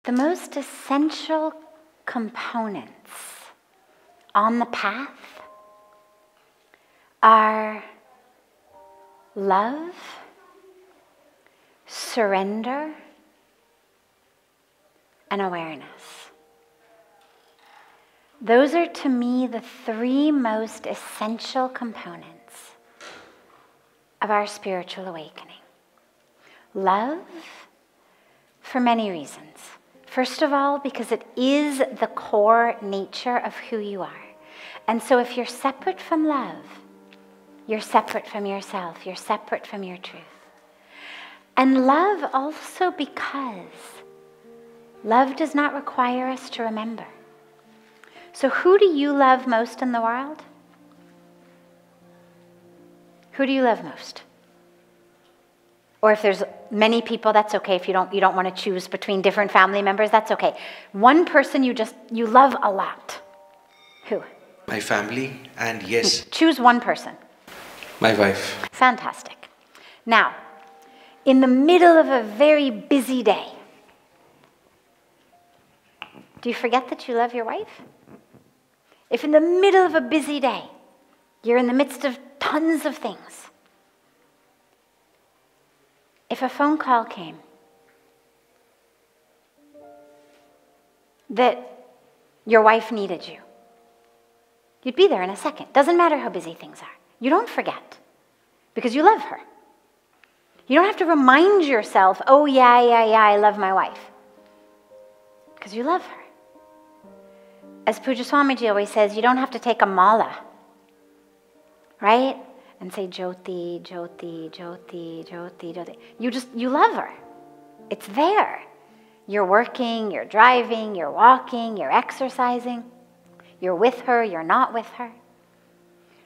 The most essential components on the path are love, surrender, and awareness. Those are, to me, the three most essential components of our spiritual awakening. Love, for many reasons. First of all, because it is the core nature of who you are. And so if you're separate from love, you're separate from yourself, you're separate from your truth. And love also because love does not require us to remember. So who do you love most in the world? Who do you love most? Or if there's many people, that's okay. If you don't want to choose between different family members, that's okay. One person you love a lot. Who? My family, and yes. Choose one person. My wife. Fantastic. Now, in the middle of a very busy day, do you forget that you love your wife? If in the middle of a busy day, you're in the midst of tons of things, if a phone call came that your wife needed you, you'd be there in a second. Doesn't matter how busy things are. You don't forget because you love her. You don't have to remind yourself, oh yeah, I love my wife. Because you love her. As Pujya Swamiji always says, you don't have to take a mala, right? And say, Jyoti, Jyoti, Jyoti, Jyoti, Jyoti. You love her. It's there. You're working, you're driving, you're walking, you're exercising. You're with her, you're not with her.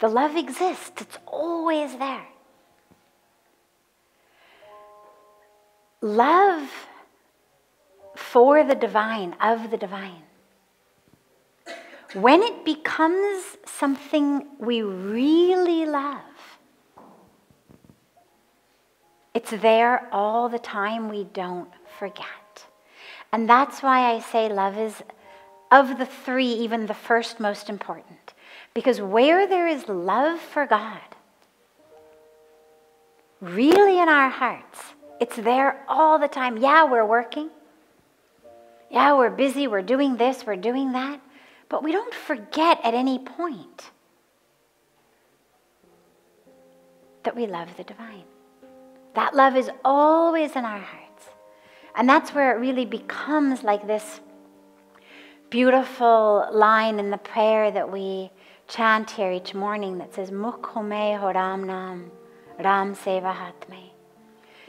The love exists. It's always there. Love for the divine, of the divine. When it becomes something we really love, it's there all the time, we don't forget. And that's why I say love is, of the three, even the first most important. Because where there is love for God, really in our hearts, it's there all the time. Yeah, we're working. Yeah, we're busy, we're doing this, we're doing that. But we don't forget at any point that we love the divine. That love is always in our hearts. And that's where it really becomes like this beautiful line in the prayer that we chant here each morning that says, Mukhume ho Ram Nam, Ram Seva Hatme.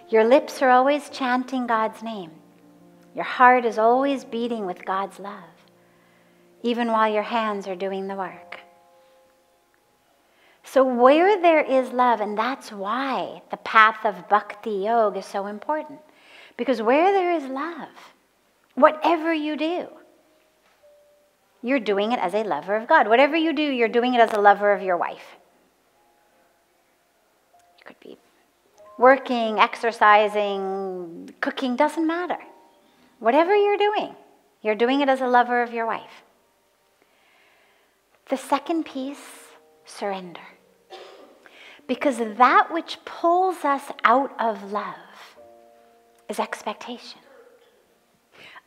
Your lips are always chanting God's name. Your heart is always beating with God's love, even while your hands are doing the work. So where there is love, and that's why the path of Bhakti Yoga is so important. Because where there is love, whatever you do, you're doing it as a lover of God. Whatever you do, you're doing it as a lover of your wife. You could be working, exercising, cooking, doesn't matter. Whatever you're doing it as a lover of your wife. The second piece, surrender. Because that which pulls us out of love is expectation.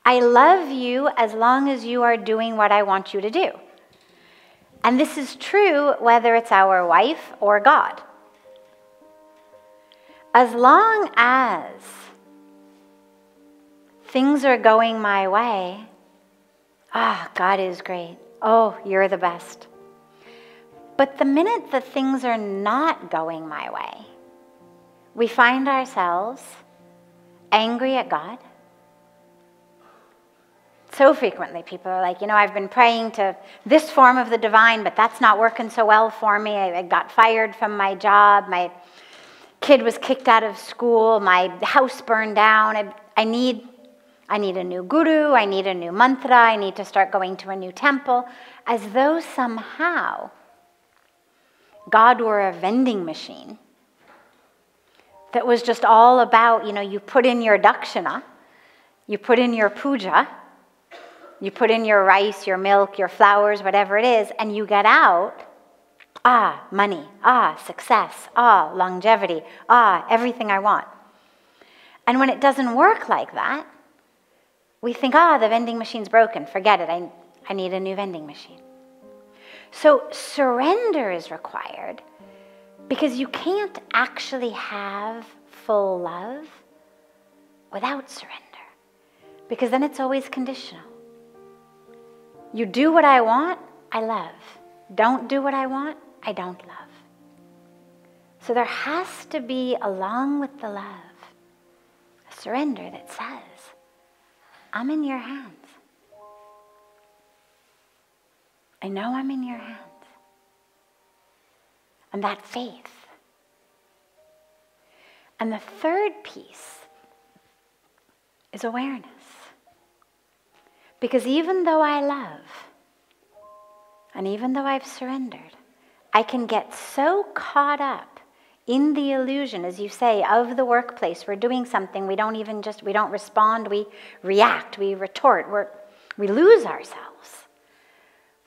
I love you as long as you are doing what I want you to do. And this is true whether it's our wife or God. As long as things are going my way, God is great. Oh, you're the best. But the minute that things are not going my way, we find ourselves angry at God. So frequently people are like, I've been praying to this form of the divine, but that's not working so well for me. I got fired from my job. My kid was kicked out of school. My house burned down. I need a new guru. I need a new mantra. I need to start going to a new temple. As though somehow God were a vending machine that was just all about, you put in your dakshina You put in your puja, you put in your rice, your milk, your flowers, whatever it is, and you get out, money, success, longevity, everything I want. And when it doesn't work like that, we think, the vending machine's broken, forget it, I need a new vending machine. So surrender is required because you can't actually have full love without surrender, because then it's always conditional. You do what I want, I love. Don't do what I want, I don't love. So there has to be, along with the love, a surrender that says, I'm in your hands. I know I'm in your hands. And that faith. And the third piece is awareness. Because even though I love, and even though I've surrendered, I can get so caught up in the illusion, as you say, of the workplace. We're doing something, we don't respond, we react, we retort, we lose ourselves.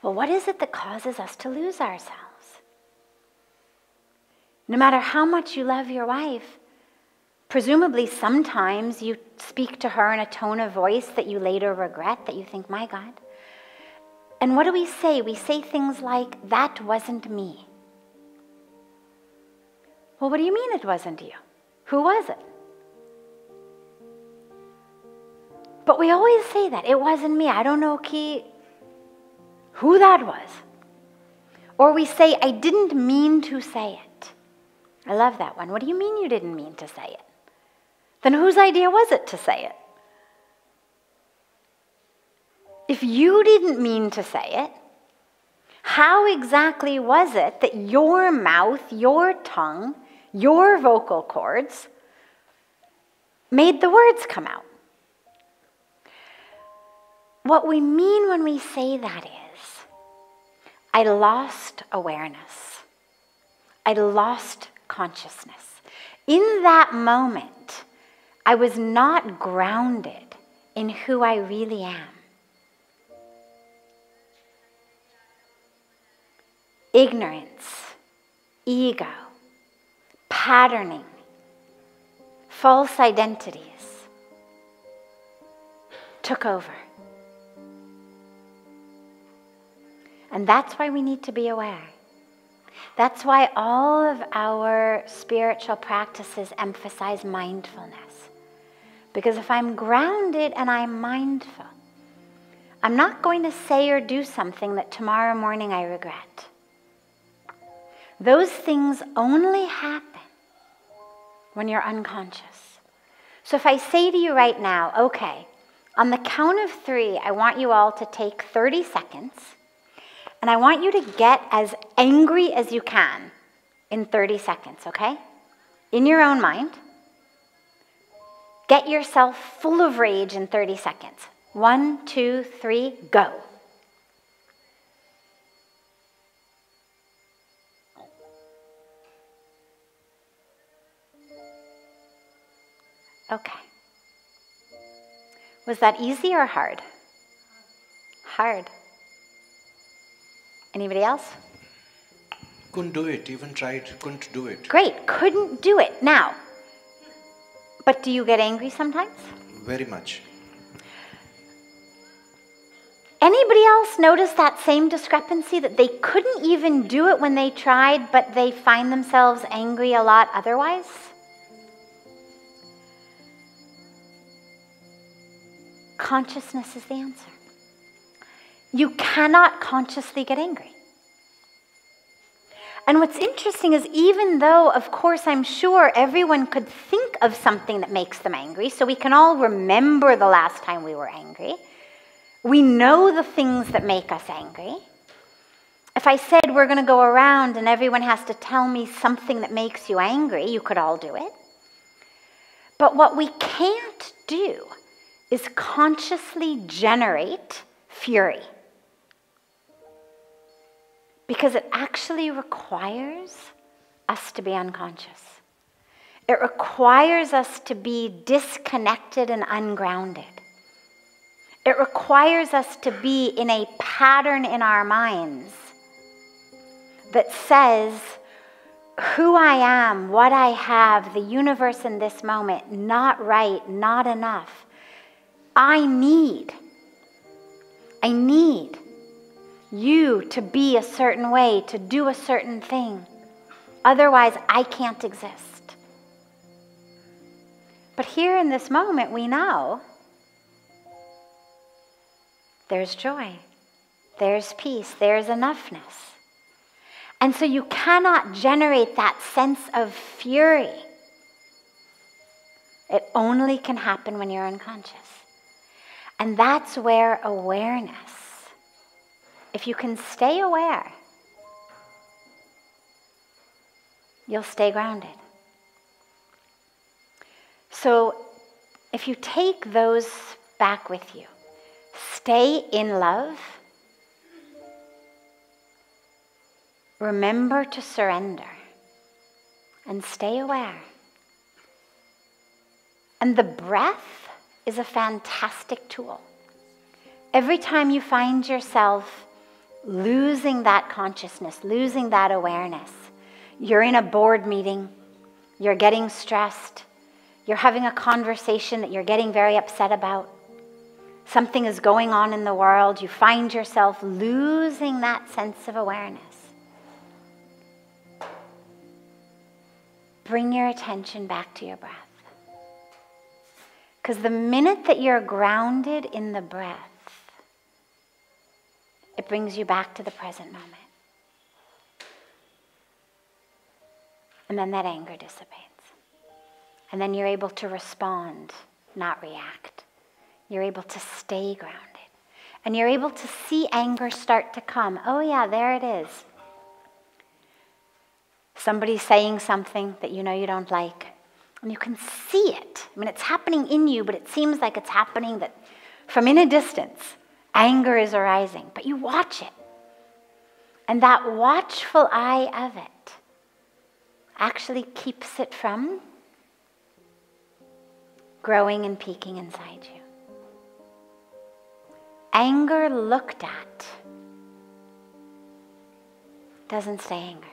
Well, what is it that causes us to lose ourselves? No matter how much you love your wife, presumably sometimes you speak to her in a tone of voice that you later regret, that you think, my God. And what do we say? We say things like, that wasn't me. Well, what do you mean it wasn't you? Who was it? But we always say that. It wasn't me. I don't know who that was. Or we say, I didn't mean to say it. I love that one. What do you mean you didn't mean to say it? Then whose idea was it to say it? If you didn't mean to say it, how exactly was it that your mouth, your tongue, your vocal cords made the words come out? What we mean when we say that is, I lost awareness. I lost consciousness. In that moment, I was not grounded in who I really am. Ignorance, ego, patterning, false identities took over. And that's why we need to be aware. That's why all of our spiritual practices emphasize mindfulness. Because if I'm grounded and I'm mindful, I'm not going to say or do something that tomorrow morning I regret. Those things only happen when you're unconscious. So if I say to you right now, okay, on the count of 3, I want you all to take 30 seconds, and I want you to get as angry as you can in 30 seconds, okay? In your own mind. Get yourself full of rage in 30 seconds. 1, 2, 3, go. Okay. Was that easy or hard? Hard. Anybody else? Couldn't do it, even tried, couldn't do it. Great, couldn't do it. Now, but do you get angry sometimes? Very much. Anybody else notice that same discrepancy, that they couldn't even do it when they tried, but they find themselves angry a lot otherwise? Consciousness is the answer. You cannot consciously get angry. And what's interesting is, even though, of course, I'm sure everyone could think of something that makes them angry, so we can all remember the last time we were angry. We know the things that make us angry. If I said we're going to go around and everyone has to tell me something that makes you angry, you could all do it. But what we can't do is consciously generate fury. Because it actually requires us to be unconscious. It requires us to be disconnected and ungrounded. It requires us to be in a pattern in our minds that says, who I am, what I have, the universe in this moment, not right, not enough. I need you to be a certain way, to do a certain thing. Otherwise, I can't exist. But here in this moment, we know there's joy, there's peace, there's enoughness. And so you cannot generate that sense of fury. It only can happen when you're unconscious. And that's where awareness, if you can stay aware, you'll stay grounded. So if you take those back with you, stay in love, remember to surrender, and stay aware. And the breath is a fantastic tool. Every time you find yourself losing that consciousness, losing that awareness, you're in a board meeting, you're getting stressed, you're having a conversation that you're getting very upset about, something is going on in the world, you find yourself losing that sense of awareness. Bring your attention back to your breath. Because the minute that you're grounded in the breath, it brings you back to the present moment. And then that anger dissipates. And then you're able to respond, not react. You're able to stay grounded. And you're able to see anger start to come. Oh yeah, there it is. Somebody's saying something that you know you don't like. And you can see it. I mean, it's happening in you, but it seems like it's happening that from in a distance, anger is arising. But you watch it. And that watchful eye of it actually keeps it from growing and peaking inside you. Anger looked at doesn't stay angry.